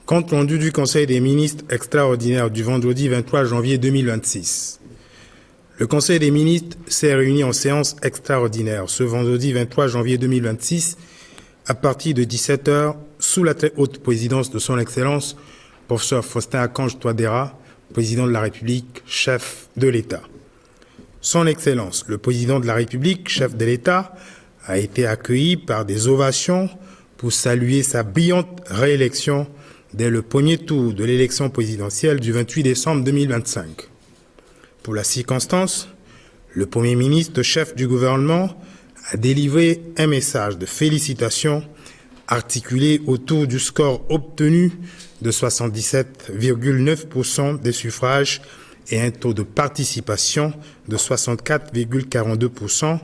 Compte rendu du Conseil des ministres extraordinaire du vendredi 23 janvier 2026. Le Conseil des ministres s'est réuni en séance extraordinaire ce vendredi 23 janvier 2026 à partir de 17h sous la très haute présidence de son Excellence, professeur Faustin Archange Touadéra, président de la République, chef de l'État. Son Excellence, le président de la République, chef de l'État, a été accueilli par des ovations pour saluer sa brillante réélection dès le premier tour de l'élection présidentielle du 28 décembre 2025. Pour la circonstance, le Premier ministre, chef du gouvernement, a délivré un message de félicitations articulé autour du score obtenu de 77,9% des suffrages et un taux de participation de 64,42%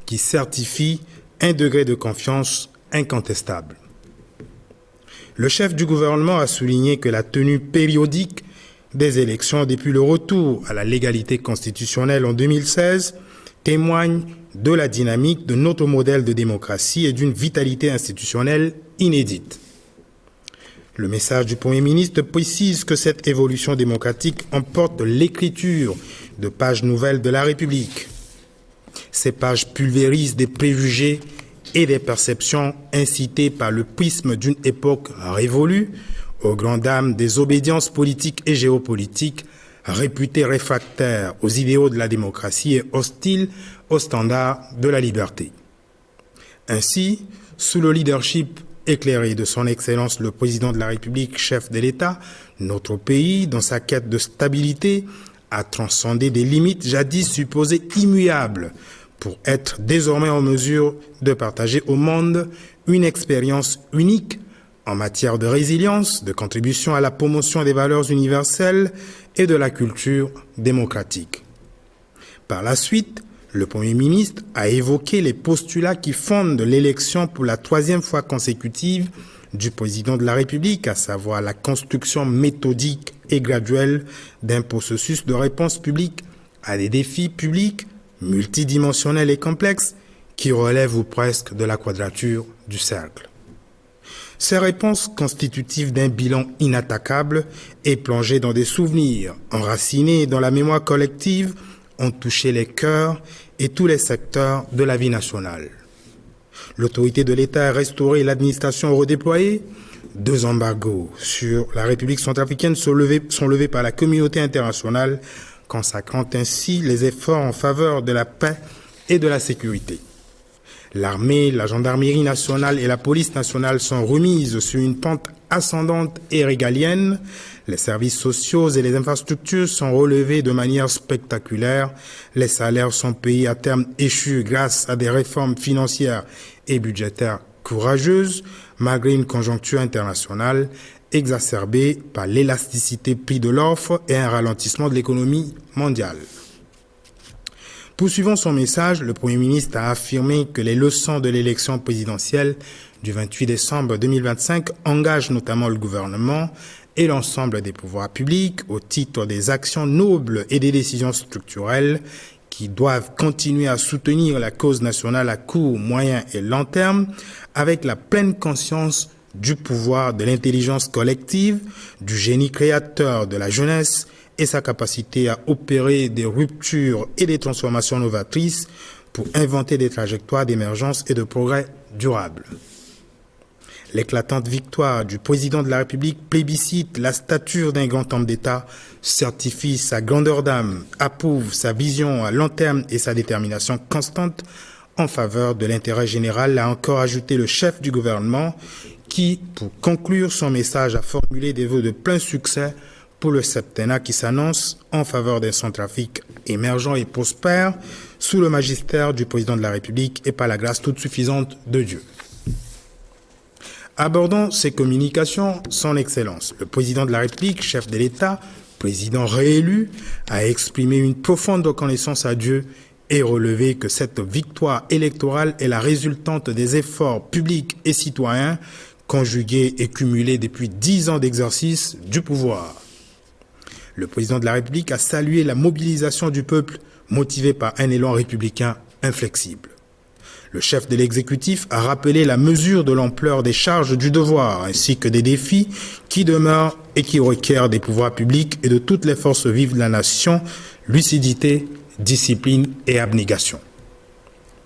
qui certifie un degré de confiance incontestable. Le chef du gouvernement a souligné que la tenue périodique des élections depuis le retour à la légalité constitutionnelle en 2016 témoigne de la dynamique de notre modèle de démocratie et d'une vitalité institutionnelle inédite. Le message du Premier ministre précise que cette évolution démocratique emporte l'écriture de pages nouvelles de la République. Ces pages pulvérisent des préjugés et des perceptions incitées par le prisme d'une époque révolue, aux grandes dames des obédiences politiques et géopolitiques, réputées réfractaires aux idéaux de la démocratie et hostiles aux standards de la liberté. Ainsi, sous le leadership éclairé de son Excellence le Président de la République, chef de l'État, notre pays, dans sa quête de stabilité, a transcendé des limites jadis supposées immuables pour être désormais en mesure de partager au monde une expérience unique en matière de résilience, de contribution à la promotion des valeurs universelles et de la culture démocratique. Par la suite, le Premier ministre a évoqué les postulats qui fondent l'élection pour la 3e fois consécutive du Président de la République, à savoir la construction méthodique et graduelle d'un processus de réponse publique à des défis publics multidimensionnels et complexes qui relèvent ou presque de la quadrature du cercle. Ces réponses constitutives d'un bilan inattaquable et plongées dans des souvenirs enracinés dans la mémoire collective ont touché les cœurs et tous les secteurs de la vie nationale. L'autorité de l'État a restauré l'administration redéployée. 2 embargos sur la République centrafricaine sont levés par la communauté internationale, consacrant ainsi les efforts en faveur de la paix et de la sécurité. L'armée, la gendarmerie nationale et la police nationale sont remises sur une pente ascendante et régalienne. Les services sociaux et les infrastructures sont relevés de manière spectaculaire. Les salaires sont payés à terme échu grâce à des réformes financières et budgétaires courageuses, malgré une conjoncture internationale exacerbée par l'élasticité prix de l'offre et un ralentissement de l'économie mondiale. Poursuivant son message, le Premier ministre a affirmé que les leçons de l'élection présidentielle du 28 décembre 2025 engagent notamment le gouvernement et l'ensemble des pouvoirs publics au titre des actions nobles et des décisions structurelles qui doivent continuer à soutenir la cause nationale à court, moyen et long terme avec la pleine conscience du pouvoir de l'intelligence collective, du génie créateur de la jeunesse et sa capacité à opérer des ruptures et des transformations novatrices pour inventer des trajectoires d'émergence et de progrès durables. L'éclatante victoire du président de la République plébiscite la stature d'un grand homme d'État, certifie sa grandeur d'âme, approuve sa vision à long terme et sa détermination constante en faveur de l'intérêt général, a encore ajouté le chef du gouvernement qui, pour conclure son message, a formulé des vœux de plein succès pour le septennat qui s'annonce en faveur d'un Centrafrique émergent et prospère sous le magistère du président de la République et par la grâce toute suffisante de Dieu. Abordant ces communications, son Excellence, le président de la République, chef de l'État, président réélu, a exprimé une profonde reconnaissance à Dieu et relevé que cette victoire électorale est la résultante des efforts publics et citoyens conjugués et cumulés depuis 10 ans d'exercice du pouvoir. Le président de la République a salué la mobilisation du peuple motivé par un élan républicain inflexible. Le chef de l'exécutif a rappelé la mesure de l'ampleur des charges du devoir ainsi que des défis qui demeurent et qui requièrent des pouvoirs publics et de toutes les forces vives de la nation, lucidité, discipline et abnégation.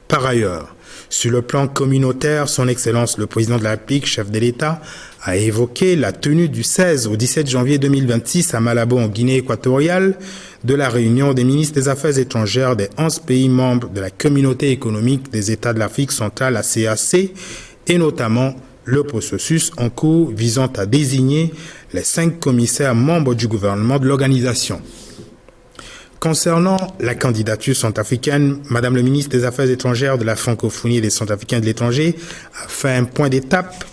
Par ailleurs, sur le plan communautaire, son Excellence le Président de la République, chef de l'État, a évoqué la tenue du 16 au 17 janvier 2026 à Malabo en Guinée équatoriale de la réunion des ministres des Affaires étrangères des 11 pays membres de la Communauté économique des États de l'Afrique centrale, la CAC, et notamment le processus en cours visant à désigner les 5 commissaires membres du gouvernement de l'organisation. Concernant la candidature centrafricaine, Madame le ministre des Affaires étrangères, de la francophonie et des Centrafricains de l'étranger a fait un point d'étape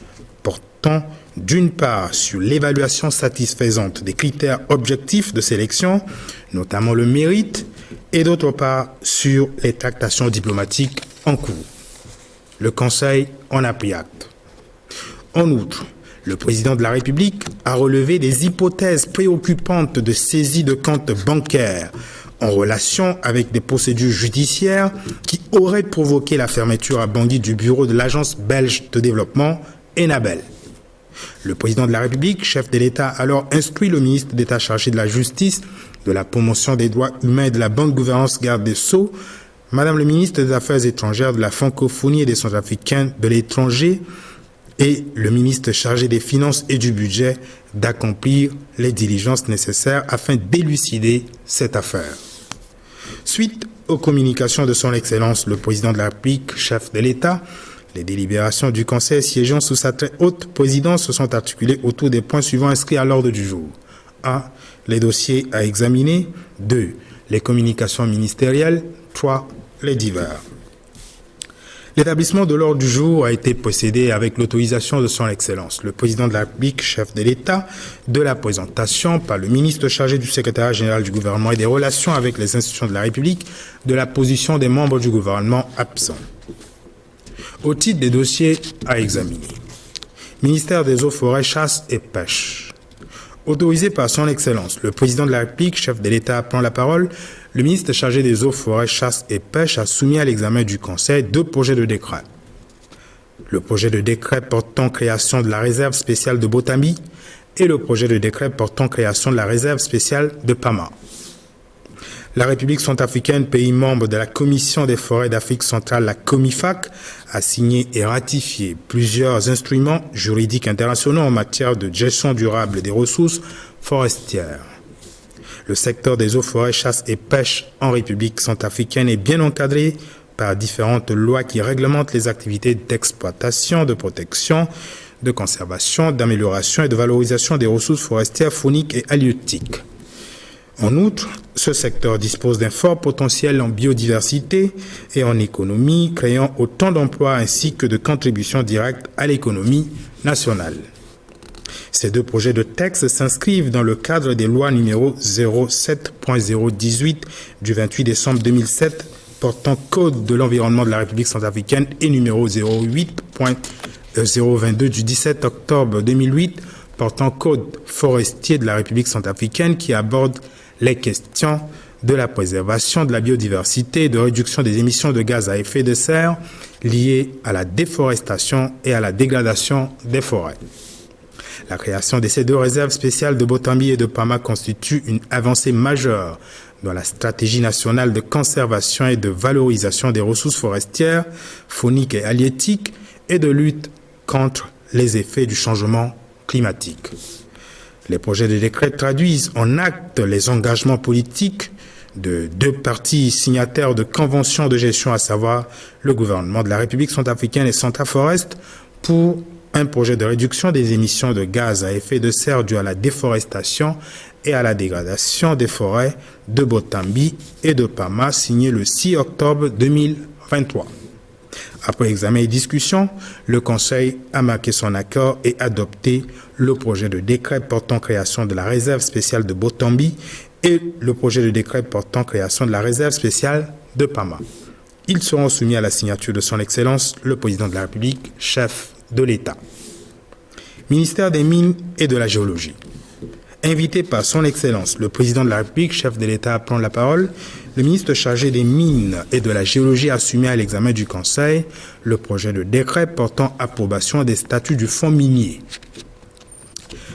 portant d'une part sur l'évaluation satisfaisante des critères objectifs de sélection, notamment le mérite, et d'autre part sur les tractations diplomatiques en cours. Le Conseil en a pris acte. En outre, le président de la République a relevé des hypothèses préoccupantes de saisie de comptes bancaires en relation avec des procédures judiciaires qui auraient provoqué la fermeture à Bangui du bureau de l'Agence belge de développement, ENABEL. Le président de la République, chef de l'État, a alors instruit le ministre d'État chargé de la Justice, de la promotion des droits humains et de la bonne gouvernance, garde des Sceaux, Madame le ministre des Affaires étrangères, de la francophonie et des Centrafricains de l'étranger, et le ministre chargé des Finances et du Budget d'accomplir les diligences nécessaires afin d'élucider cette affaire. Suite aux communications de son Excellence, le Président de la République, chef de l'État, les délibérations du Conseil siégeant sous sa très haute présidence se sont articulées autour des points suivants inscrits à l'ordre du jour. 1. Les dossiers à examiner. 2. Les communications ministérielles. 3. Les divers. L'établissement de l'ordre du jour a été procédé avec l'autorisation de son Excellence, le Président de la République, chef de l'État, de la présentation par le ministre chargé du secrétariat général du gouvernement et des relations avec les institutions de la République de la position des membres du gouvernement absents. Au titre des dossiers à examiner, ministère des Eaux, Forêts, Chasse et Pêche. Autorisé par son Excellence, le Président de la République, chef de l'État, prend la parole. Le ministre chargé des Eaux, Forêts, Chasse et Pêche a soumis à l'examen du Conseil 2 projets de décret. Le projet de décret portant création de la réserve spéciale de Botambi et le projet de décret portant création de la réserve spéciale de Pama. La République centrafricaine, pays membre de la Commission des forêts d'Afrique centrale, la COMIFAC, a signé et ratifié plusieurs instruments juridiques internationaux en matière de gestion durable des ressources forestières. Le secteur des eaux, forêts, chasse et pêche en République centrafricaine est bien encadré par différentes lois qui réglementent les activités d'exploitation, de protection, de conservation, d'amélioration et de valorisation des ressources forestières, fauniques et halieutiques. En outre, ce secteur dispose d'un fort potentiel en biodiversité et en économie, créant autant d'emplois ainsi que de contributions directes à l'économie nationale. Ces 2 projets de texte s'inscrivent dans le cadre des lois numéro 07.018 du 28 décembre 2007 portant Code de l'environnement de la République centrafricaine et numéro 08.022 du 17 octobre 2008 portant Code forestier de la République centrafricaine qui aborde les questions de la préservation de la biodiversité et de réduction des émissions de gaz à effet de serre liées à la déforestation et à la dégradation des forêts. La création de ces 2 réserves spéciales de Botambi et de Pama constitue une avancée majeure dans la stratégie nationale de conservation et de valorisation des ressources forestières, fauniques et halieutiques et de lutte contre les effets du changement climatique. Les projets de décret traduisent en actes les engagements politiques de 2 parties signataires de conventions de gestion, à savoir le gouvernement de la République centrafricaine et Centraforest, pour un projet de réduction des émissions de gaz à effet de serre dû à la déforestation et à la dégradation des forêts de Botambi et de Pama, signé le 6 octobre 2023. Après examen et discussion, le Conseil a marqué son accord et adopté le projet de décret portant création de la réserve spéciale de Botambi et le projet de décret portant création de la réserve spéciale de Pama. Ils seront soumis à la signature de son Excellence, le Président de la République, chef de l'État. Ministère des Mines et de la Géologie. Invité par son Excellence, le Président de la République, chef de l'État à prendre la parole, le ministre chargé des Mines et de la Géologie a soumis à l'examen du Conseil le projet de décret portant approbation des statuts du fonds minier.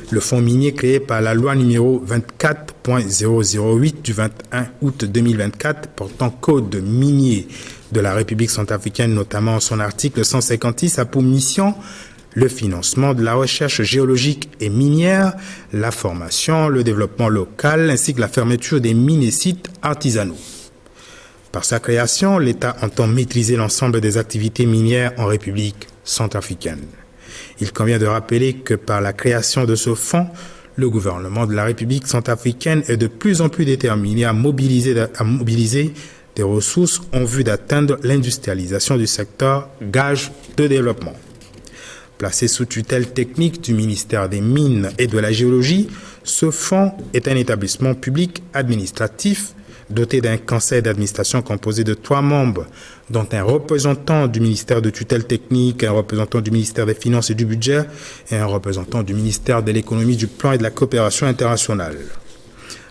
Le fonds minier créé par la loi numéro 24.008 du 21 août 2024 portant code minier de la République centrafricaine, notamment son article 156, a pour mission le financement de la recherche géologique et minière, la formation, le développement local ainsi que la fermeture des mines et sites artisanaux. Par sa création, l'État entend maîtriser l'ensemble des activités minières en République centrafricaine. Il convient de rappeler que par la création de ce fonds, le gouvernement de la République centrafricaine est de plus en plus déterminé à mobiliser des ressources en vue d'atteindre l'industrialisation du secteur, gage de développement. Placé sous tutelle technique du ministère des Mines et de la Géologie, ce fonds est un établissement public administratif doté d'un conseil d'administration composé de 3 membres, dont un représentant du ministère de tutelle technique, un représentant du ministère des Finances et du Budget et un représentant du ministère de l'Économie, du Plan et de la Coopération internationale.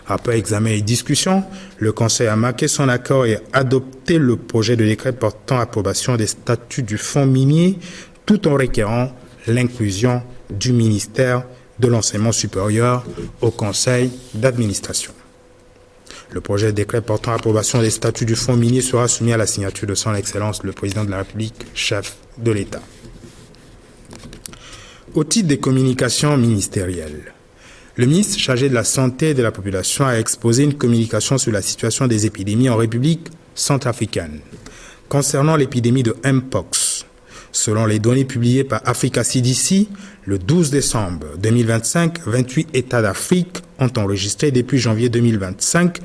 Après examen et discussion, le Conseil a marqué son accord et a adopté le projet de décret portant approbation des statuts du fonds minier, tout en requérant l'inclusion du ministère de l'Enseignement supérieur au Conseil d'administration. Le projet de décret portant approbation des statuts du fonds minier sera soumis à la signature de son Excellence, le Président de la République, chef de l'État. Au titre des communications ministérielles, le ministre chargé de la Santé et de la Population a exposé une communication sur la situation des épidémies en République centrafricaine. Concernant l'épidémie de Mpox, selon les données publiées par Africa CDC, le 12 décembre 2025, 28 États d'Afrique ont enregistré depuis janvier 2025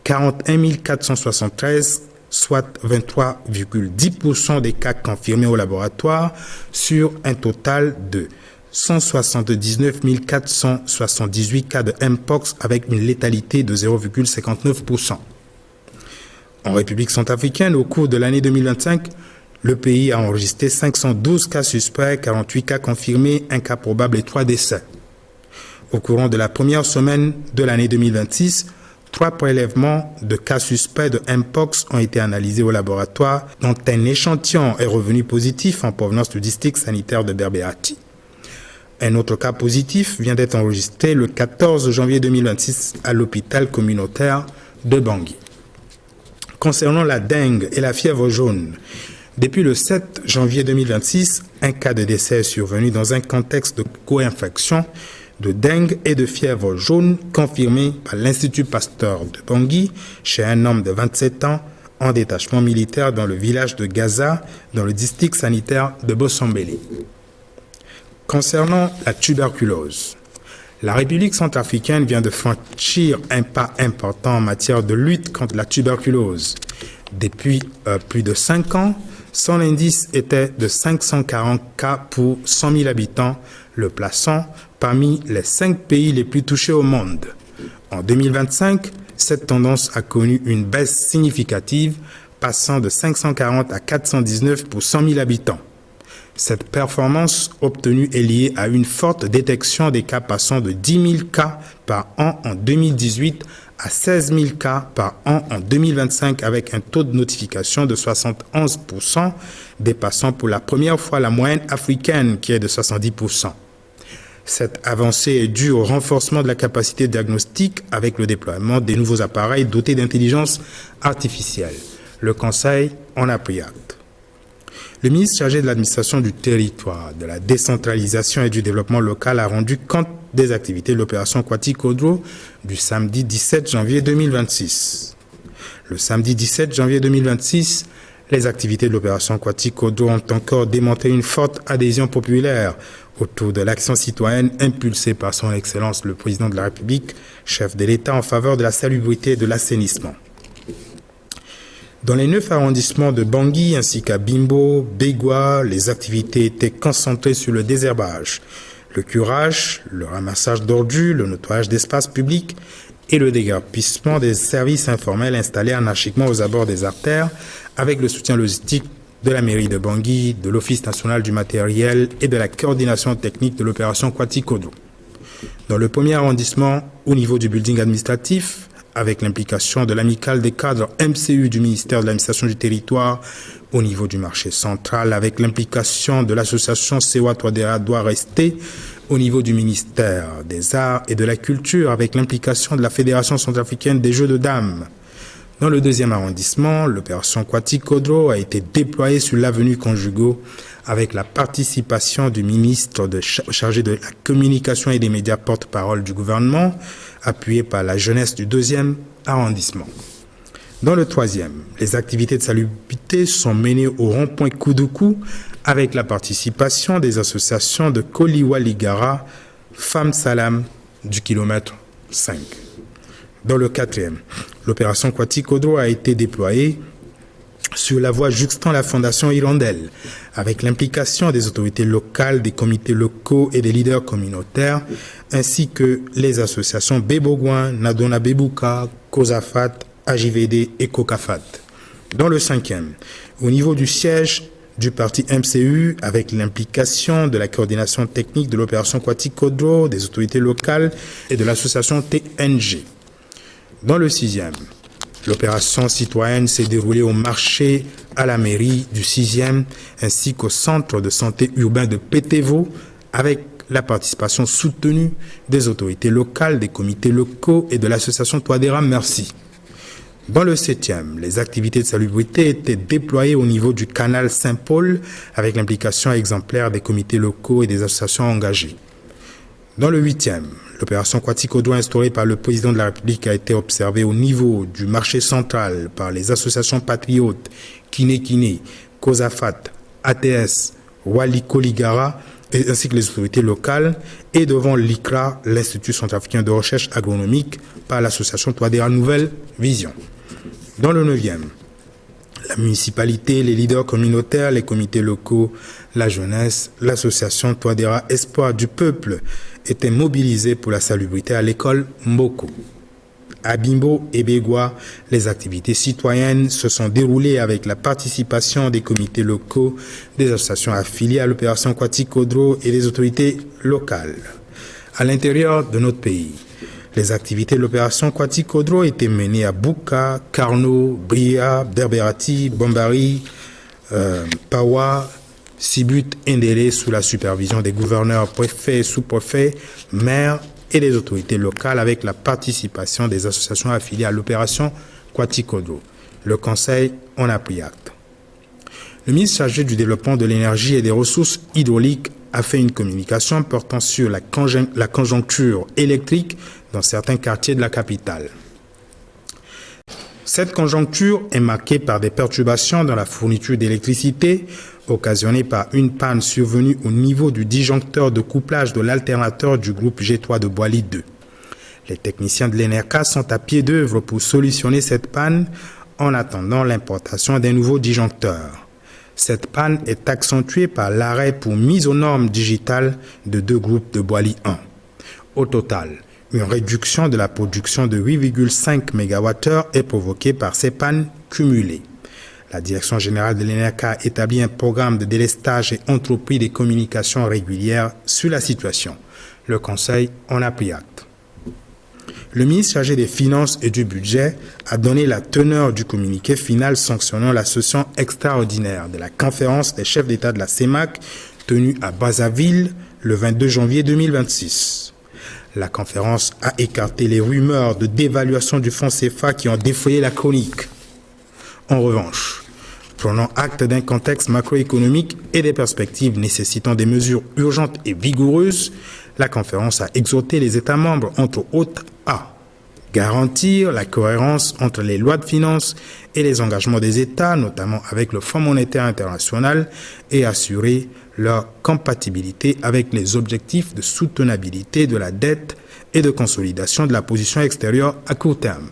41 473, soit 23,10% des cas confirmés au laboratoire sur un total de 179 478 cas de Mpox avec une létalité de 0,59%. En République centrafricaine, au cours de l'année 2025, le pays a enregistré 512 cas suspects, 48 cas confirmés, 1 cas probable et 3 décès. Au courant de la première semaine de l'année 2026, 3 prélèvements de cas suspects de Mpox ont été analysés au laboratoire, dont un échantillon est revenu positif en provenance du district sanitaire de Berberati. Un autre cas positif vient d'être enregistré le 14 janvier 2026 à l'hôpital communautaire de Bangui. Concernant la dengue et la fièvre jaune, depuis le 7 janvier 2026, un cas de décès est survenu dans un contexte de co-infection de dengue et de fièvre jaune confirmé par l'Institut Pasteur de Bangui chez un homme de 27 ans en détachement militaire dans le village de Gaza, dans le district sanitaire de Bossambélé. Concernant la tuberculose, la République centrafricaine vient de franchir un pas important en matière de lutte contre la tuberculose. Depuis plus de 5 ans, son indice était de 540 cas pour 100 000 habitants, le plaçant parmi les 5 pays les plus touchés au monde. En 2025, cette tendance a connu une baisse significative, passant de 540 à 419 pour 100 000 habitants. Cette performance obtenue est liée à une forte détection des cas passant de 10 000 cas par an en 2018 à 16 000 cas par an en 2025 avec un taux de notification de 71%, dépassant pour la première fois la moyenne africaine qui est de 70%. Cette avancée est due au renforcement de la capacité diagnostique avec le déploiement des nouveaux appareils dotés d'intelligence artificielle. Le Conseil en a pris acte. Le ministre chargé de l'administration du territoire, de la décentralisation et du développement local a rendu compte des activités de l'opération Kwati-Kodro du samedi 17 janvier 2026. Le samedi 17 janvier 2026, les activités de l'opération Kwati-Kodro ont encore démontré une forte adhésion populaire autour de l'action citoyenne impulsée par son Excellence le Président de la République, chef de l'État en faveur de la salubrité et de l'assainissement. Dans les 9 arrondissements de Bangui ainsi qu'à Bimbo, Bégua, les activités étaient concentrées sur le désherbage, le curage, le ramassage d'ordures, le nettoyage d'espaces publics et le déguerpissement des services informels installés anarchiquement aux abords des artères avec le soutien logistique de la mairie de Bangui, de l'Office national du matériel et de la coordination technique de l'opération Kwati-Kodro. Dans le premier arrondissement, au niveau du building administratif, avec l'implication de l'amicale des cadres MCU du ministère de l'administration du territoire, au niveau du marché central, avec l'implication de l'association Sewa Touadéra doit rester, au niveau du ministère des Arts et de la Culture, avec l'implication de la Fédération centrafricaine des Jeux de Dames. Dans le deuxième arrondissement, l'opération Kwati Kodro a été déployée sur l'avenue Conjugo avec la participation du ministre chargé de la communication et des médias porte-parole du gouvernement, appuyé par la jeunesse du deuxième arrondissement. Dans le troisième, les activités de salubrité sont menées au rond-point Koudoukou avec la participation des associations de Koliwa Ligara, Femmes Salam du kilomètre 5. Dans le quatrième, l'opération Kwati Kodro a été déployée sur la voie juxtant la fondation Hirondelle, avec l'implication des autorités locales, des comités locaux et des leaders communautaires, ainsi que les associations Bébogouin, Nadona Bebouka, Kozafat, AJVD et Kokafat. Dans le cinquième, au niveau du siège du parti MCU, avec l'implication de la coordination technique de l'opération Kwati Kodro, des autorités locales et de l'association TNG. Dans le sixième, l'opération citoyenne s'est déroulée au marché, à la mairie du 6e, ainsi qu'au centre de santé urbain de Pétévo, avec la participation soutenue des autorités locales, des comités locaux et de l'association Touadéra Merci. Dans le 7e, les activités de salubrité étaient déployées au niveau du canal Saint-Paul, avec l'implication exemplaire des comités locaux et des associations engagées. Dans le 8e, l'opération Kwati Kodro instaurée par le président de la République a été observée au niveau du marché central par les associations patriotes Kine Kine, Kozafat, ATS, Waliko Ligara, ainsi que les autorités locales, et devant l'ICRA, l'Institut centrafricain de recherche agronomique, par l'association Touadéra Nouvelle Vision. Dans le 9e, la municipalité, les leaders communautaires, les comités locaux, la jeunesse, l'association Touadéra Espoir du Peuple étaient mobilisés pour la salubrité à l'école Mboko. À Bimbo et Bégua, les activités citoyennes se sont déroulées avec la participation des comités locaux, des associations affiliées à l'opération Kwati Kodro et des autorités locales. À l'intérieur de notre pays, les activités de l'opération Kwati Kodro étaient menées à Bouka, Carnot, Bria, Derberati, Bombari, Pawa, Sibut, Ndélé, sous la supervision des gouverneurs, préfets, sous-préfets, maires et des autorités locales, avec la participation des associations affiliées à l'opération Kwati Kodro. Le Conseil en a pris acte. Le ministre chargé du développement de l'énergie et des ressources hydrauliques a fait une communication portant sur la conjoncture électrique dans certains quartiers de la capitale. Cette conjoncture est marquée par des perturbations dans la fourniture d'électricité occasionnées par une panne survenue au niveau du disjoncteur de couplage de l'alternateur du groupe G3 de Boili 2. Les techniciens de l'ENERCA sont à pied d'œuvre pour solutionner cette panne en attendant l'importation d'un nouveau disjoncteur. Cette panne est accentuée par l'arrêt pour mise aux normes digitales de 2 groupes de Boili 1. Au total, une réduction de la production de 8,5 MWh est provoquée par ces pannes cumulées. La Direction générale de l'ENERCA établit un programme de délestage et entrepris des communications régulières sur la situation. Le Conseil en a pris acte. Le ministre chargé des Finances et du Budget a donné la teneur du communiqué final sanctionnant la session extraordinaire de la conférence des chefs d'État de la CEMAC tenue à Brazzaville le 22 janvier 2026. La conférence a écarté les rumeurs de dévaluation du franc CFA qui ont défrayé la chronique. En revanche, prenant acte d'un contexte macroéconomique et des perspectives nécessitant des mesures urgentes et vigoureuses, la conférence a exhorté les États membres, entre autres, à garantir la cohérence entre les lois de finances et les engagements des États, notamment avec le Fonds monétaire international, et assurer leur compatibilité avec les objectifs de soutenabilité de la dette et de consolidation de la position extérieure à court terme.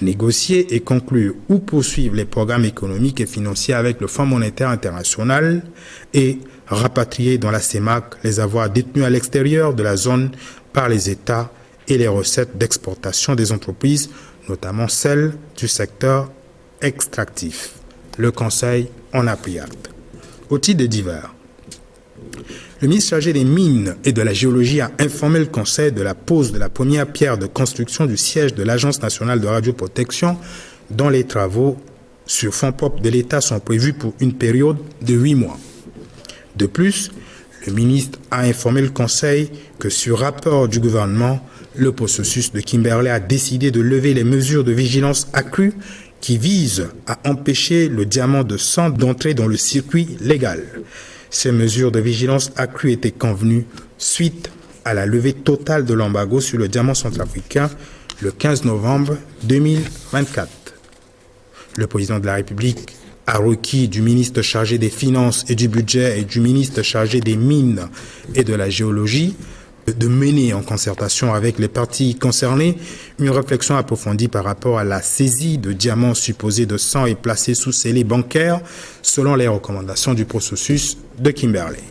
Négocier et conclure ou poursuivre les programmes économiques et financiers avec le Fonds monétaire international et rapatrier dans la CEMAC les avoirs détenus à l'extérieur de la zone par les États et les recettes d'exportation des entreprises, notamment celles du secteur extractif. Le Conseil en a pris acte. Au titre des divers, Le ministre chargé des Mines et de la Géologie a informé le Conseil de la pose de la première pierre de construction du siège de l'Agence nationale de radioprotection, dont les travaux sur fonds propres de l'État sont prévus pour une période de 8 mois. De plus, le ministre a informé le Conseil que sur rapport du gouvernement, le processus de Kimberley a décidé de lever les mesures de vigilance accrues qui visent à empêcher le diamant de sang d'entrer dans le circuit légal. Ces mesures de vigilance accrues étaient convenues suite à la levée totale de l'embargo sur le diamant centrafricain le 15 novembre 2024. Le président de la République a requis du ministre chargé des Finances et du Budget et du ministre chargé des Mines et de la Géologie de mener en concertation avec les parties concernées une réflexion approfondie par rapport à la saisie de diamants supposés de sang et placés sous scellé bancaire selon les recommandations du processus de Kimberley.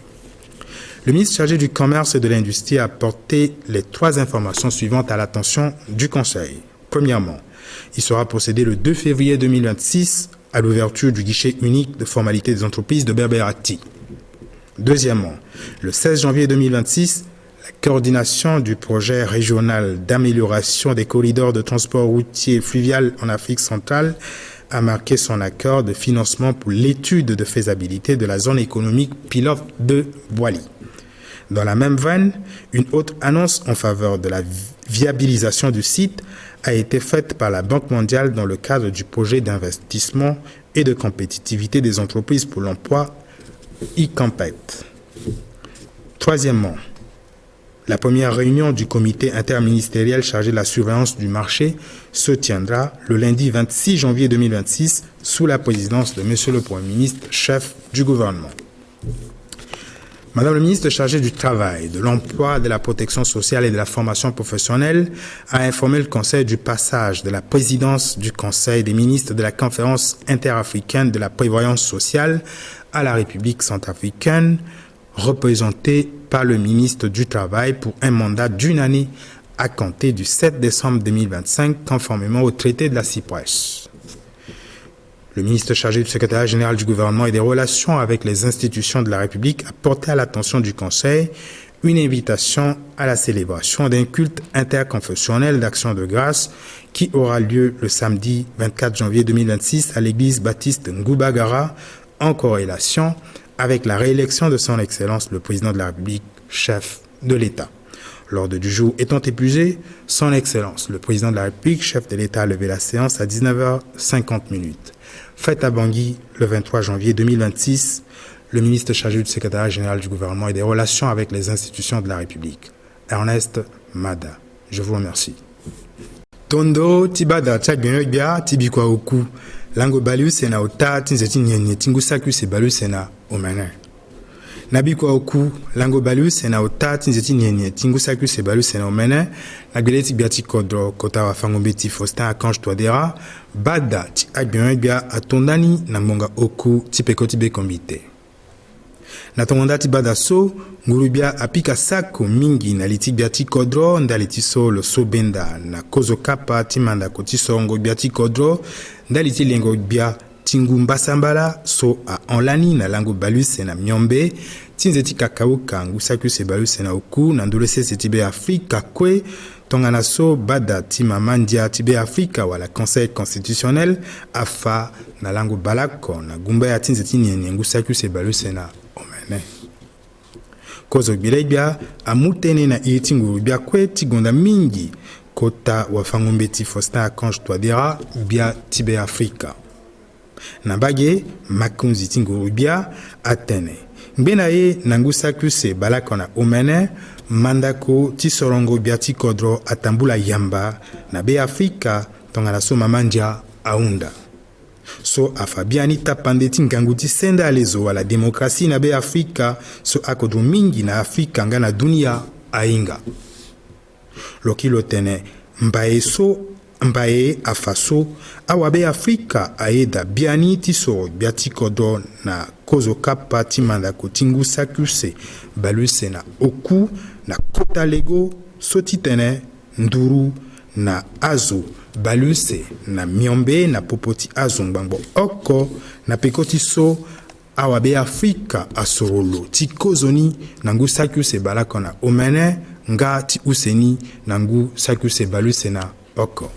Le ministre chargé du Commerce et de l'Industrie a porté les 3 informations suivantes à l'attention du Conseil. Premièrement, il sera procédé le 2 février 2026 à l'ouverture du guichet unique de formalité des entreprises de Berberati. Deuxièmement, le 16 janvier 2026, la coordination du projet régional d'amélioration des corridors de transport routier et fluvial en Afrique centrale a marqué son accord de financement pour l'étude de faisabilité de la zone économique pilote de Boili. Dans la même veine, une autre annonce en faveur de la viabilisation du site a été faite par la Banque mondiale dans le cadre du projet d'investissement et de compétitivité des entreprises pour l'emploi ICOMPET. Troisièmement, la première réunion du comité interministériel chargé de la surveillance du marché se tiendra le lundi 26 janvier 2026 sous la présidence de Monsieur le Premier ministre, chef du gouvernement. Madame le ministre chargée du Travail, de l'Emploi, de la Protection sociale et de la formation professionnelle a informé le Conseil du passage de la présidence du Conseil des ministres de la Conférence interafricaine de la prévoyance sociale à la République centrafricaine, représentée par le ministre du Travail pour un mandat d'une année à compter du 7 décembre 2025, conformément au traité de la Cypresse. Le ministre chargé du secrétariat général du gouvernement et des relations avec les institutions de la République a porté à l'attention du Conseil une invitation à la célébration d'un culte interconfessionnel d'action de grâce qui aura lieu le samedi 24 janvier 2026 à l'église baptiste Ngoubagara en corrélation avec la réélection de son Excellence le Président de la République, chef de l'État. L'ordre du jour étant épuisé, son Excellence le Président de la République, chef de l'État, a levé la séance à 19h50. Fête à Bangui le 23 janvier 2026, le ministre chargé du secrétariat général du gouvernement et des relations avec les institutions de la République, Ernest Mada. Je vous remercie. Tondo tibada tchagbia tibikwa oku lango balu sena ota tinzeti nyenye tingusaku se balu sena omana nabikwa oku lango balu sena ota tinzeti nyenye tingusaku se balu sena omana nagbeleti biati kodro kota wa fangombeti Faustin Archange Touadéra bada ti agbia atondani na ngonga oku tipekoti be kombite na tongonda ti bada so ngurubia apika sako mingi na liti biati kodro ndaliti so lo so benda na kozo kapa ti manda koti songo biati kodro ndaliti lengo bia tingumba sambala so a onlani na lango baluse na myombe tinzeti kakao kangu saku se baluse na oku na ndolese se tibe Afrika kwe tongana so bada ti mamandia tibe Afrika wala conseil constitutionnel afa na lango balako na gumba ya tinzeti nyenyengu saku se baluse na omene kozo bilebia amutene na itingu bia kwe tigonda mingi kota wa fangombeti Faustin Archange Touadéra bia tibe Afrika na bage makunzi tingu bia atene mbena ye nangusa kuse balako na omene mandako tisorongo bia ti kodro atambula yamba na be Afrika tongana so mamandia aunda so afabiani tapande tingangu ti senda alezo wala demokrasi na be Afrika so akodro mingi na Afrika nga na dunia ainga lokilo tene mbaye afaso awabe Afrika aeda biani tiso biati kodo na kozo kapa timanda kotingu sakuse baluse na oku na kota lego soti tene nduru na azo baluse na miombe na popoti azo ngbango oko na pekoti so awabe Afrika asorolo ti kozoni nangu saku se bala kona omene nga ti useni nangu saku se balu sena oko.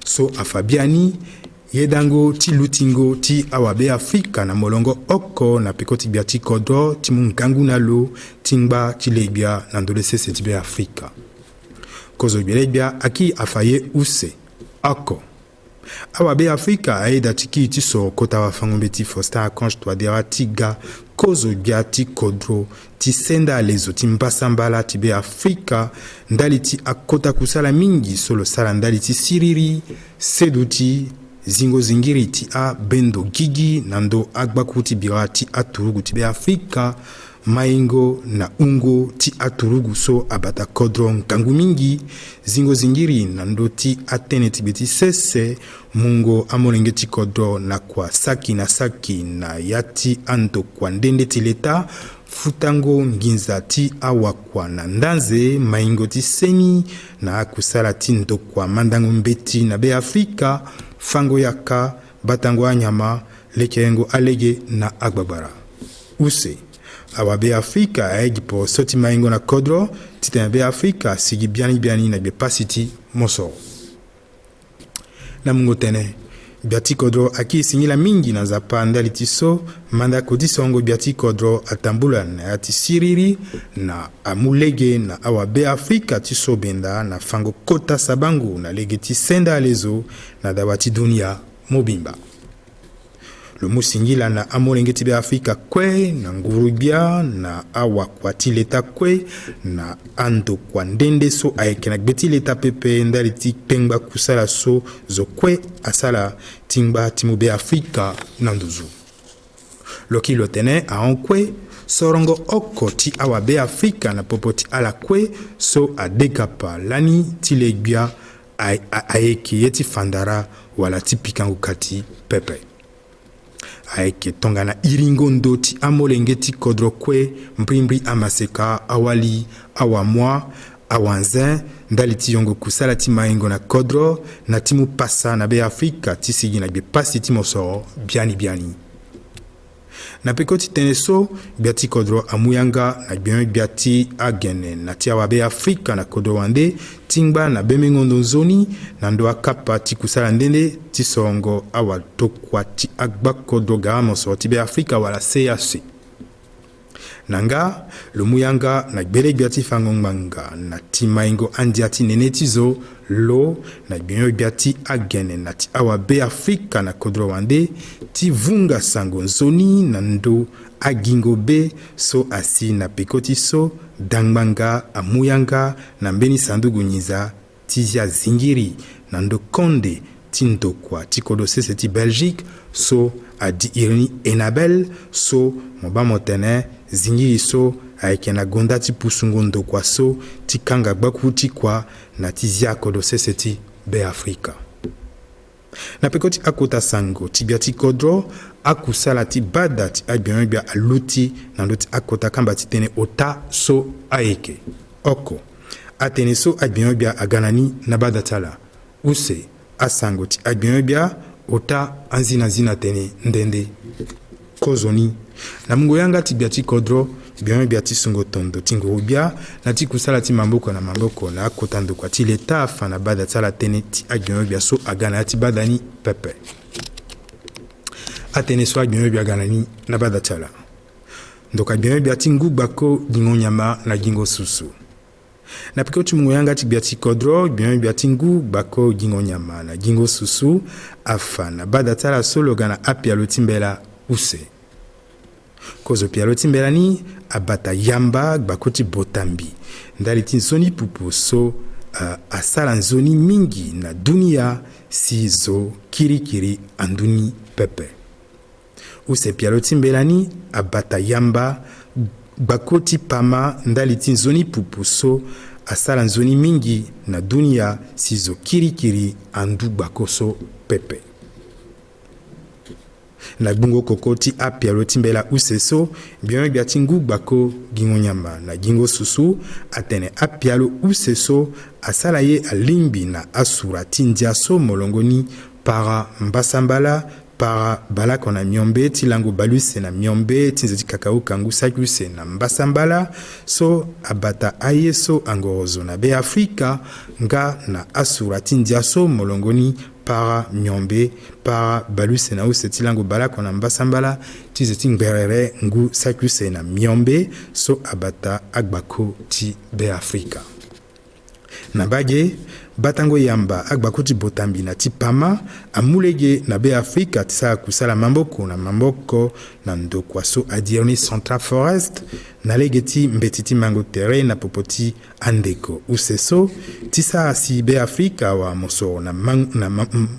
So afabiani yedango ti lutingo ti awabe Afrika na molongo oko na pekoti bia ti kodro ti mungangu na lo tingba ti lebia na ndolese se ti be Afrika. Kozo bia aki afaye use oko. Awabe Afrika aida tiki ti so kota wa fangombe ti fosta akonj to adera ti ga kozo bia ti kodro ti senda lezo ti mbasambala ti be Afrika ndali ti akota kusala mingi solo sala ndali ti siriri sedu ti zingo zingiri ti a bendo gigi nando agbaku ti bira ti aturugu ti be Afrika maingo na ungo ti aturugu so abata kodro nkangu mingi zingo zingiri nando ti atene ti beti sese mungo amolenge ti kodro na kwa saki na yati anto kwa ndende ti leta futango nginza ti awakwa na ndanze maingo ti seni na akusala ti ndokwa mandango mbeti na be Afrika fango yaka batango anyama lekengo alege na agbabara use awabe Afrika aegi po soti maingo na kodro titene be Afrika sigi biani na be pasiti moso na mungo tene biati kodro aki singila mingi na zapa ndali tiso manda kodi songo biati kodro atambula na yati siriri na amulege na awabe Afrika tiso benda na fango kota sabangu na lege ti senda alezo na dawati dunia mobimba. Le musingila na amolenge ti be Afrika kwe na ngurubia na awa kwa ti leta kwe na ando kwa ndende so aeke na gbeti leta pepe ndali ti pengba kusala so zo kwe asala tingba ti mu be Afrika na nduzu. Loki lo tene a kwe sorongo oko ti awa be Afrika na popo ti ala kwe so adekapa lani ti legbia aeke ye ti fandara wala ti pikangu kati pepe. Aeke tongana iringondo ti amolenge ti kodro kwe mbrimbri amaseka awali awamwa awanzen ndali ti yongo kusala ti maingo na kodro na ti mu pasa na be Afrika ti sigi na be pasi ti moso biani. Na peko ti tene so biati kodro amuyanga na biati agene na ti awabe Afrika na kodro wande tingba na bemengondo zoni na ndo akapa ti kusala ndende ti songo awa tokwa ti agba kodro gamo so ti be Afrika wala CAC. Nanga lumuyanga na gbele biati fangongmanga na ti maingo andiati nene ti zo lo na biati agene na ti awabe Afrika na kodro wande ti vunga sango nzoni na ndo agingo be so asi na pekoti so dangmanga amuyanga na mbeni sandugu nyiza tizia zingiri na ndo konde ti ndokwa ti kodo sese ti Belgique so adi irni enabel so moba motene zingiri so aeke na gonda ti pusungo ndokwa so ti kanga gbaku ti kwa na tizia kodo sese ti be Afrika. Na pekoti akota sango ti biati kodro akusala ti bada ti agbia aluti na ndoti akota kamba ti tene ota so aeke oko atene so agbia aganani na bada tala use asango ti agbia ota anzina tene ndende kozoni na mungo yanga ti biati kodro biati sungo tondo tingo bia na ti kusala ti mamboko na akota ndokwa ti leta afa na bada tala tene ti agbia so agana ti badani pepe atene so agbia ganani na bada tala ndoka bia ti ngu gbako gingo nyama na gingo susu na piko ti mungo yanga ti biati kodro bia ti ngu gbako gingo nyama na gingo susu afa na bada tala solo gana apia lo timbela use kozo pialo timbelani abata yamba gbakoti botambi ndali ti nzoni pupu so asala nzoni mingi na dunia si zo kirikiri anduni pepe use pialo timbelani abata yamba gbakoti pama ndali ti nzoni pupu so asala nzoni mingi na dunia si zo kirikiri andu gbako so pepe na bungo kokoti apia lo timbela useso bia tingu gbako gingo nyama na gingo susu atene apia lo useso asala ye alimbi na asura tindia so molongoni para mbasambala para bala kona miombe ti lango baluse na miombe ti nzeti kakao kangu sakluse na mbasambala so abata aye so angorozo na be Afrika nga na asura ti ndia so molongoni para miombe para baluse na use ti lango bala kona mbasambala ti nzeti ngberere ngu sakluse na miombe so abata agbako ti be Afrika na bage batango yamba agbako ti botambi na ti pama amulege na be Afrika ti sa kusala mamboko na mamboko na ndokwa so adierni Central Forest na lege ti mbeti ti mango tere na popo ti andeko use so ti sa si be Afrika wa mosoro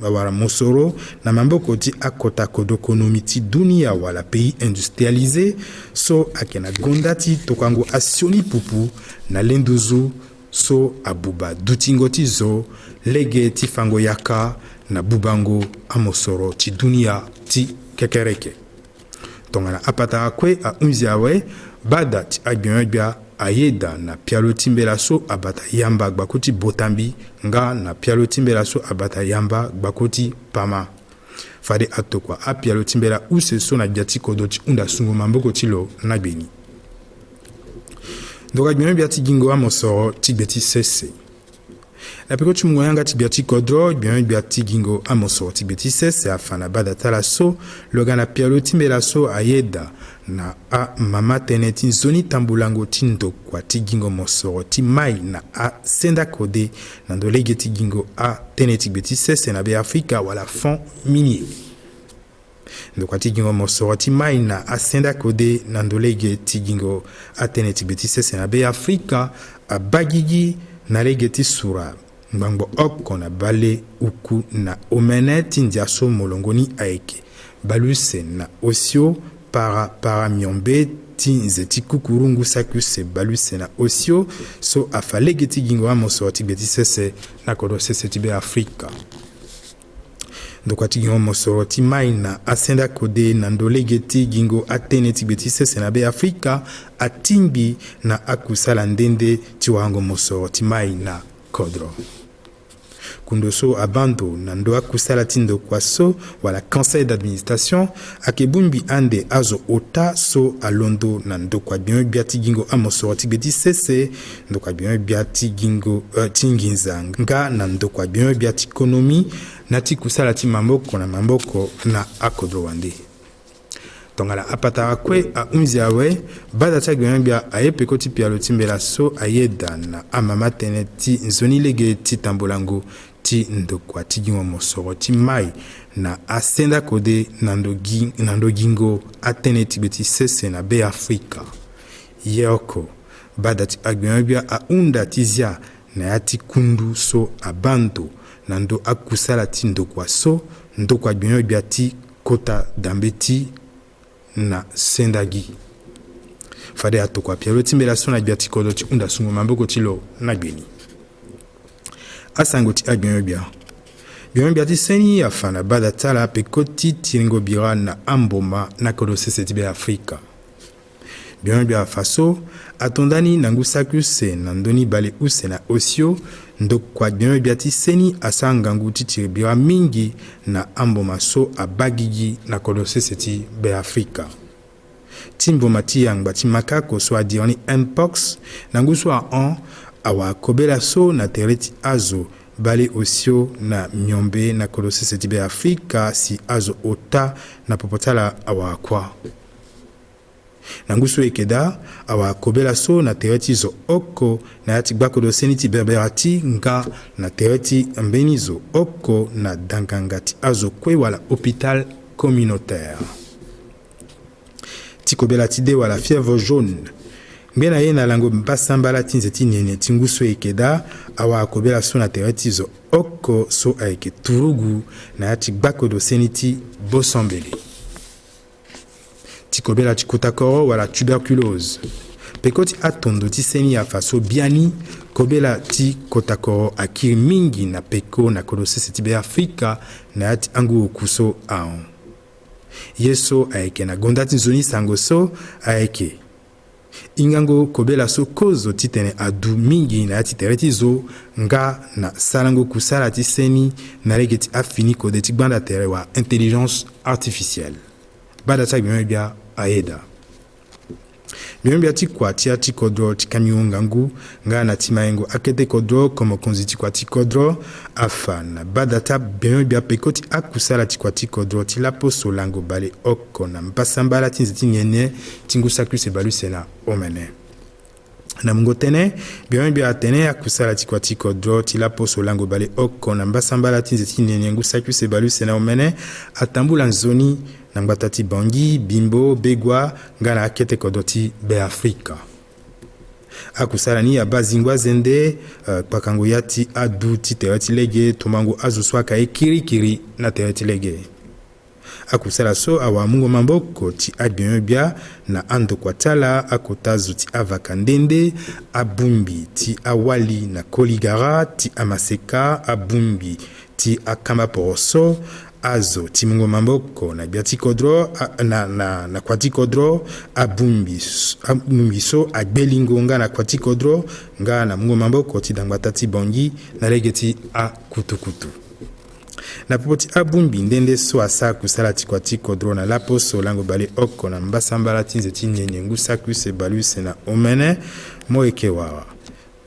wala mosoro na mamboko ti akota kodokonomi ti dunia wala pays industrialisé so ayeke na gonda ti tokango asioni pupu na lenduzu so abuba dutingo ti zo lege ti fango yaka na bubango amosoro ti dunia ti kekereke tongana apata akwe a unzi awe bada ti agbion ayeda na pialo timbela so abata yamba gbako ti botambi nga na pialo timbela so abata yamba gbako ti pama fade atokwa a pialo timbela use so na bia ti kodo ti hunda sungo mamboko ti lo na gbeni donc agbion bia ti gingo amosoro ti gbe ti sese na peko ti mungo yanga ti bia ti kodro agbion bia ti gingo amosoro ti gbe ti sese afa na bada tala so lo ga na pialo timbela so ayeda na a mama tene ti nzoni tambulango ti ndokua ti gingo mosoro ti mai na a senda kode na ndo lege ti gingo a tene ti gbe ti sese na be Afrika wala fond minier ndokua ti gingo mosoro ti mai na a senda kode na ndo lege ti gingo a tene ti gbe ti sese na be Afrika abagigi na lege ti sura ngbango oko na bale uku na omene ti ndia so molongoni ayeke baluse na osio para miombe ti nzeti kukurungu sakuse baluse na osio so afalege ti gingo amosoro ti gbe ti sese na kodo sese ti be Afrika ndokua ti gingo mosoro ti mai na asenda kode na ndolege ti gingo atene ti gbe ti sese na be Afrika atingbi na akusala ndende ti wahango mosoro ti mai na kodro kundo so abando na ndo akusala ti ndokua so wala conseil d'administration ayeke bungbi ande azo ota so alondo na ndokua agbion bia ti gingo amosoro ti gbe ti sese ndokua agbion bia ti gingo ti nginza nga na ndokua agbion bia ti konomi na ti kusala ti mamboko na mamboko na akodro wande tongala apata akwe a unzi awe bada ti agbion bia aye peko ti pialo timbela so ayeda na amama tene ti nzoni lege ti tambolango ti ndokua ti gingo mosoro ti mai na asenda kode na ndo gingo atene ti gbe ti sese na be Afrika ye oko bada ti agbion bia ahunda ti zia na ya ti kundu so abando na ndo akusala ti ndokua so ndokua agbion bia ti kota dambe ti na sendagi fade atokua pialo timbela so na bia ti kodo ti hunda sungo mamboko ti lo na gbeni asango ti agbion bia ti seni afa na bada tala peko ti tiringo bira na amboma na kodo sese ti be Afrika agbion bia afa so atondani na ngu sakuse na ndoni bale use na osio ndokua agbion bia ti seni asa ngangu ti tiri bira mingi na amboma so abagigi na kodo sese ti be Afrika ti mboma ti yangba ti makako so adierni mpox na ngu so ahon awa kobela so na tere ti azo bale osio na miombe na kodo sese ti be Afrika si azo ota na popo tala awa akua na ngu so yeke da awa kobela so na tere ti zo oko na ya ti gbako do seni ti berbera ti nga na tere ti mbeni zo oko na danganga ti azo kue wala hôpital communautaire ti kobela ti de wala fièvre jaune ngbe na ye na lango mbasambala ti nzeti nene ti ngu so yeke da awa akobela so na tere ti zo oko so ayeke turugu na ya ti gbako do seni ti bosambele ti kobela ti kotakoro wala tuberculose peko ti atondo ti seni afa so biani kobela ti kotakoro akiri mingi na peko na kodo sese ti be Afrika na ya ti angu oku so ahon ye so ayeke na gonda ti nzoni sango so ayeke ingango kobela so kozo titene adu mingi na titereti zo nga na salango kusala tiseni na legeti afini kode tigbanda tere wa intelligence artificielle bada tsa bia aeda bia tikwa tia tikodro tikamio ngangu nga na timaengo akete kodro como konziti kwa tikodro afana bada ta bia pekoti akusala tikwa tikodro tilapo solango bale oko na mpasambala tinziti nyenye tingu sakuse balu sena omene na mngotene bia atene akusala tikwa tikodro tilapo solango bale oko na mpasambala tinziti nyenye ngu sakuse balu sena omene atambula nzoni na mbatati bangi bimbo begwa ngana akete kodoti be Afrika akusala ni abazingwa zende pakango yati adu ti tereti lege tumango azuswaka ekirikiri na tereti lege akusala so awamungo mamboko ti abienbia na ando kwatala akotazu ti avakandende abumbi ti awali na koligara ti amaseka abumbi ti akamba poroso azo timungo mamboko na biatikodro na kwatikodro abumbi so agbelingo nga na kwatikodro nga na mungo mamboko ti dangbatati bongi na legeti a kutukutu na popoti abumbi ndende so asa kusala ti kwatikodro na lapo solango bale oko na mbasambala tinze ti nyenye ngu sakuse baluse na omene mo ekewawa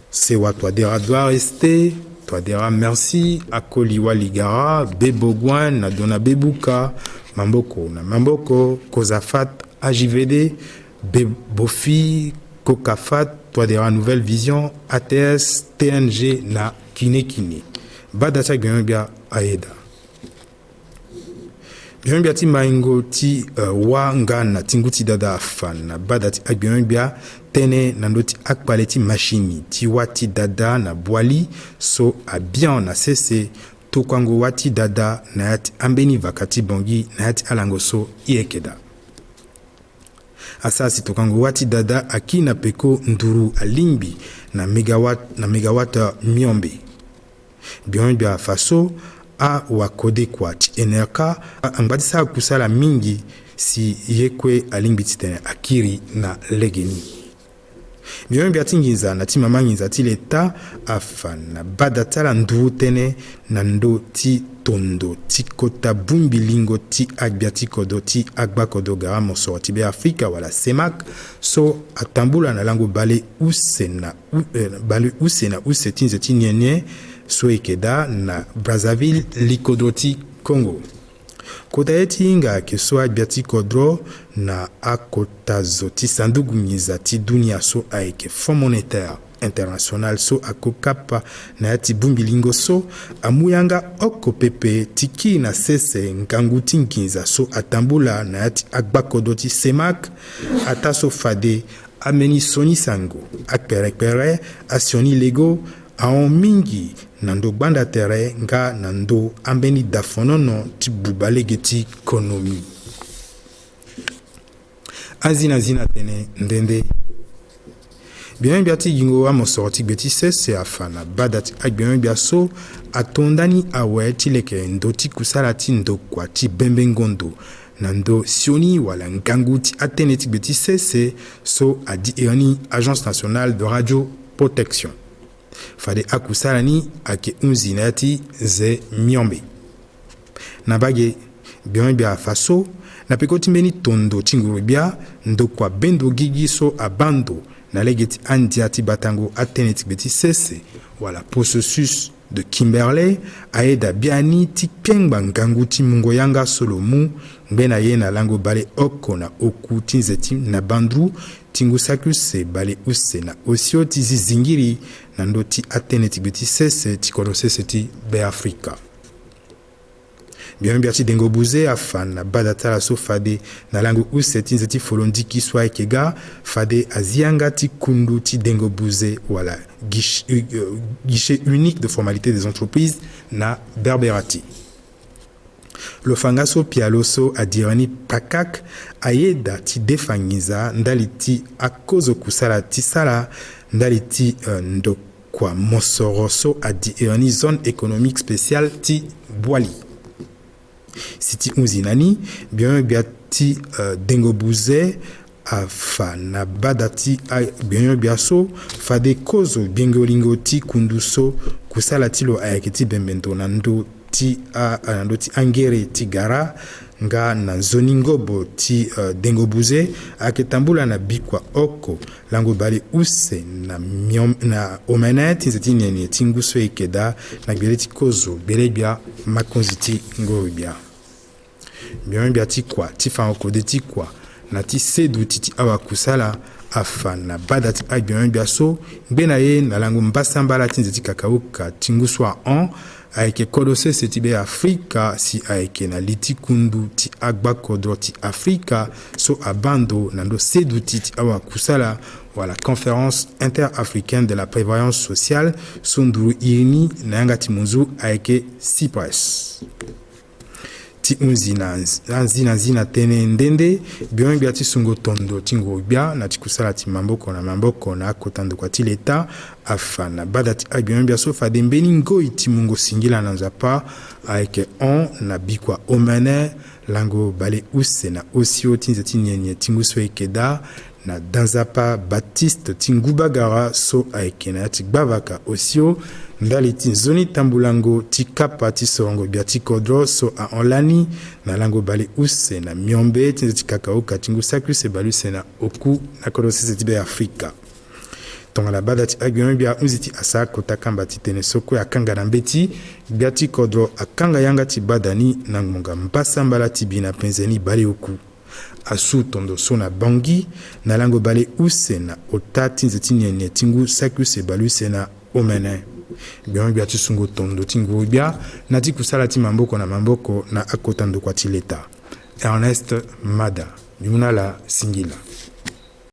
se watwa dera doit rester Dera merci akoliwa ligara bebogwan na dona bebuka mamboko na mamboko kozafat AJVD bebofi kokafat Dera nouvelle vision ATS TNG na kinekine badata bia aeda bia ti maingo ti wa ngana tinguti dada fan badati bia tene nandoti akpaleti machini ti wati dada na bwali so abian na sese to kwango wati dada na yati ambeni vakati bongi na yati alango so iekeda asasi to kwango wati dada akina peko nduru alimbi na megawatt miombe bia faso a wakode kwa ti enerka angbatisa kusala mingi si yekwe alimbi titene akiri na legeni bia tinginza na timamanginza ti leta afana badatala nduru tene na ndo ti tondo ti kota bumbilingo ti agbiatikodo ti agbakodo gara mosoro ti be Afrika wala CEMAC so atambula na lango bale use tinze ti nyenye so ekeda na Brazzaville likodo ti Congo kota yeti inga ke so agbiati kodro na akotazo ti sandugu ngiza ti dunia so aike Fonds monétaire international so akokapa na yati bumbilingo so amuyanga oko pepe tiki na sese nkangu ti nkinza so atambula na yati agbakodo ti CEMAC ata so fade ameni soni sango akperekpere asioni lego aon mingi nando gbanda tere nga nando ambeni dafonono ti bubalege ti konomi azina tene ndende bia ti gingo wa mosoro ti gbeti sese afana badati bia so atondani awe ti leke ndo ti kusala ti ndo kwa ti bembengondo nando sioni wala nkangu ti atene ti gbeti sese so adi erani Agence nationale de radio protection fade akusala ni ake unzina ti ze miombe na bage bia faso na pekoti mbeni tondo tinguru bia ndo kwa bendo gigi so abando na legeti andia ti batango atene ti beti sese wala processus de Kimberley aeda biani ti piengba ngangu ti mungo yanga solomu ngena ye na lango bale oko na oku tinzeti na bandru tingu sakuse bale use na osio ti zingiri na ndo ti atene ti beti sese ti kodo sese ti be Afrika bia ti dengo buze afana badatala so fade na lango use tinzeti folondi kiswa ekega fade azianga ti kundu ti dengo buze wala guichet unique de formalité des entreprises na berberati lofangaso pialoso adirani pakak ayeda ti defangiza ndali ti akozo kusala ti sala ndali ti ndo kwa mosoro so adirani zone économique spéciale ti bwali siti unzinani bia ti dengo buze afa na badati bien biaso fade kozo bingolingo ti kunduso kusala tilo ayekiti bembento nando ti angere ti gara nga na zoningobo ti dengobuze aketambula na bikwa oko lango bale use na omene tinzeti nyenye tinguso ekeda na gbele ti kozo belebia makonzi ti ngoribia bien ti kwa ti fango de ti kwa na ti sedu ti awa kusala afa na bada ti bien biaso ngbe na ye na lango mbasambala tinzeti kakauka tinguswa on ayeke kodose se ti be Afrika si ayeke na liti kundu ti agba kodro ti Afrika so abando nando sedu ti awa kusala wala conférence interafricaine de la prévoyance sociale so nduru irini na yanga ti munzu ayeke CIPRES ti unzi na nzina tene ndende bien bia ti sungo tondo ti nguru bia na ti kusala ti mamboko na akotando kwa ti leta afa na bada ti bien bia so fade mbeni ngoi ti mungo singila na nzapa ayeke on na bikua omene lango bale use na osio ti nzeti nyenye ti nguso ekeda na danzapa Baptiste ti ngubagara so ayeke na ya ti gbavaka osio ndali ti nzoni tambulango ti kapa ti sorongo bia ti kodro so aonlani na lango bale use na miombe ti nzeti kakauka ti ngu sakruse balu se na oku na kodro sese ti be Afrika tongana bada ti agbion bia unzi ti asa kota kamba ti tene soko akanga na mbeti bia ti kodro akanga yanga ti badani na ngbonga mbasambala ti bi na penzeni bale oku asu tondo so na bangi na lango bale use na ota ti nzeti nyenye ti ngu sakruse balu se na omene bien bia ti sungo tondo ti nguru bia na ti kusala ti mamboko na akotando kwa ti leta Ernest Mada Yuna la Singila.